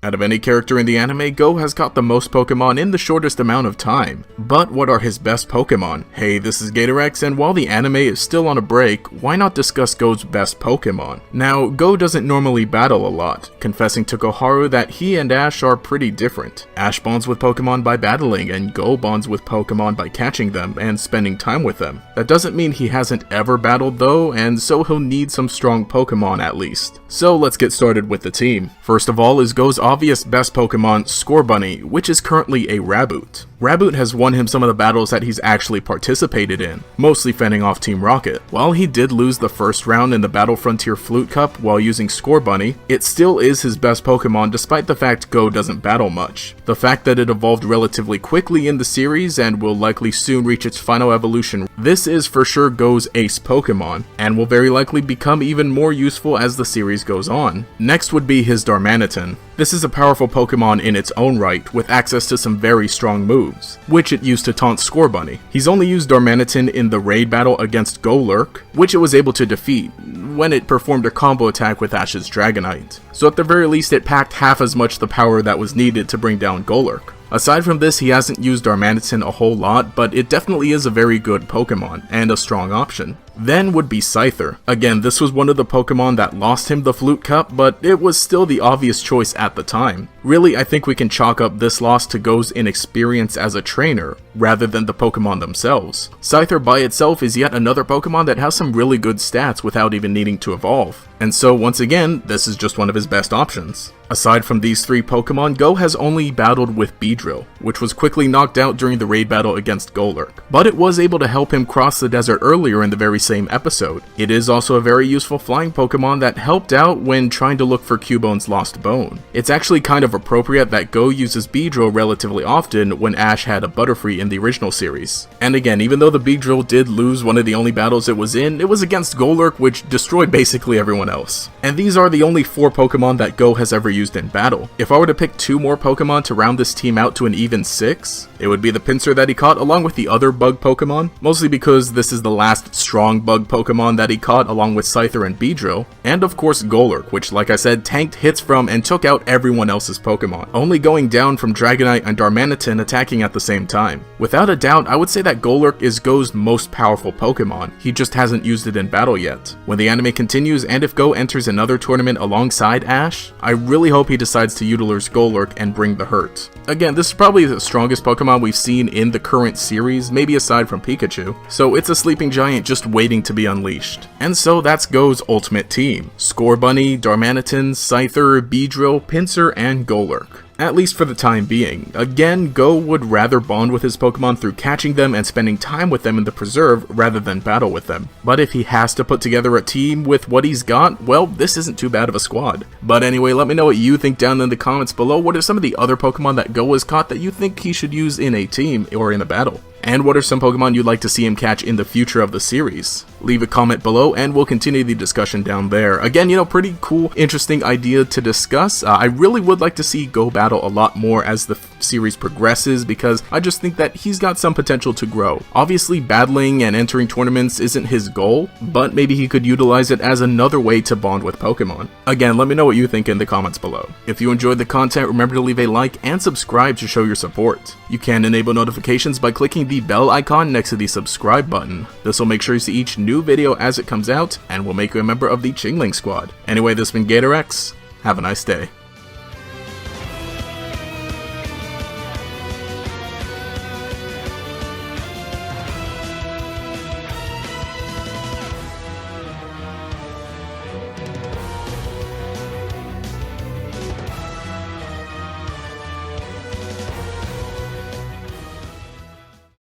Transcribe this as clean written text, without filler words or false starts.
Out of any character in the anime, Go has caught the most Pokemon in the shortest amount of time. But what are his best Pokemon? Hey, this is GatorEX, and while the anime is still on a break, why not discuss Go's best Pokemon? Now, Go doesn't normally battle a lot, confessing to Koharu that he and Ash are pretty different. Ash bonds with Pokemon by battling, and Go bonds with Pokemon by catching them and spending time with them. That doesn't mean he hasn't ever battled though, and so he'll need some strong Pokemon at least. So let's get started with the team. First of all is Go's obvious best Pokemon, Scorbunny, which is currently a Raboot. Raboot has won him some of the battles that he's actually participated in, mostly fending off Team Rocket. While he did lose the first round in the Battle Frontier Flute Cup while using Scorbunny, it still is his best Pokemon despite the fact Go doesn't battle much. The fact that it evolved relatively quickly in the series and will likely soon reach its final evolution, this is for sure Go's ace Pokemon, and will very likely become even more useful as the series goes on. Next would be his Darmanitan. This is a powerful Pokemon in its own right, with access to some very strong moves, which it used to taunt Scorbunny. He's only used Darmanitan in the raid battle against Golurk, which it was able to defeat, when it performed a combo attack with Ash's Dragonite. So at the very least it packed half as much the power that was needed to bring down Golurk. Aside from this, he hasn't used Darmanitan a whole lot, but it definitely is a very good Pokemon, and a strong option. Then would be Scyther. Again, this was one of the Pokemon that lost him the Flute Cup, but it was still the obvious choice at the time. Really, I think we can chalk up this loss to Go's inexperience as a trainer, rather than the Pokemon themselves. Scyther by itself is yet another Pokemon that has some really good stats without even needing to evolve. And so once again, this is just one of his best options. Aside from these three Pokemon, Go has only battled with Beedrill, which was quickly knocked out during the raid battle against Golurk. But it was able to help him cross the desert earlier in the very same episode. It is also a very useful flying Pokemon that helped out when trying to look for Cubone's lost bone. It's actually kind of appropriate that Go uses Beedrill relatively often when Ash had a Butterfree in the original series. And again, even though the Beedrill did lose one of the only battles it was in, it was against Golurk, which destroyed basically everyone else. And these are the only 4 Pokemon that Go has ever used in battle. If I were to pick 2 more Pokemon to round this team out to an even 6, it would be the Pinsir that he caught along with the other bug Pokemon, mostly because this is the last strong bug Pokemon that he caught along with Scyther and Beedrill, and of course Golurk, which like I said tanked hits from and took out everyone else's Pokemon, only going down from Dragonite and Darmanitan attacking at the same time. Without a doubt, I would say that Golurk is Go's most powerful Pokemon, he just hasn't used it in battle yet. When the anime continues and if Go enters another tournament alongside Ash, I really hope he decides to utilize Golurk and bring the hurt. Again, this is probably the strongest Pokemon we've seen in the current series, maybe aside from Pikachu, so it's a sleeping giant just waiting to be unleashed. And so that's Go's ultimate team: Scorbunny, Darmanitan, Scyther, Beedrill, Pinsir, and Golurk. At least for the time being. Again, Go would rather bond with his Pokemon through catching them and spending time with them in the preserve rather than battle with them. But if he has to put together a team with what he's got, well, this isn't too bad of a squad. But anyway, let me know what you think down in the comments below. What are some of the other Pokemon that Go has caught that you think he should use in a team or in a battle? And what are some Pokemon you'd like to see him catch in the future of the series? Leave a comment below and we'll continue the discussion down there. Again, pretty cool, interesting idea to discuss. I really would like to see Go battle a lot more as the series progresses because I just think that he's got some potential to grow. Obviously, battling and entering tournaments isn't his goal, but maybe he could utilize it as another way to bond with Pokemon. Again, let me know what you think in the comments below. If you enjoyed the content, remember to leave a like and subscribe to show your support. You can enable notifications by clicking the bell icon next to the subscribe button. This will make sure you see each new video as it comes out and will make you a member of the Chingling Squad. Anyway, this has been GatorEX. Have a nice day.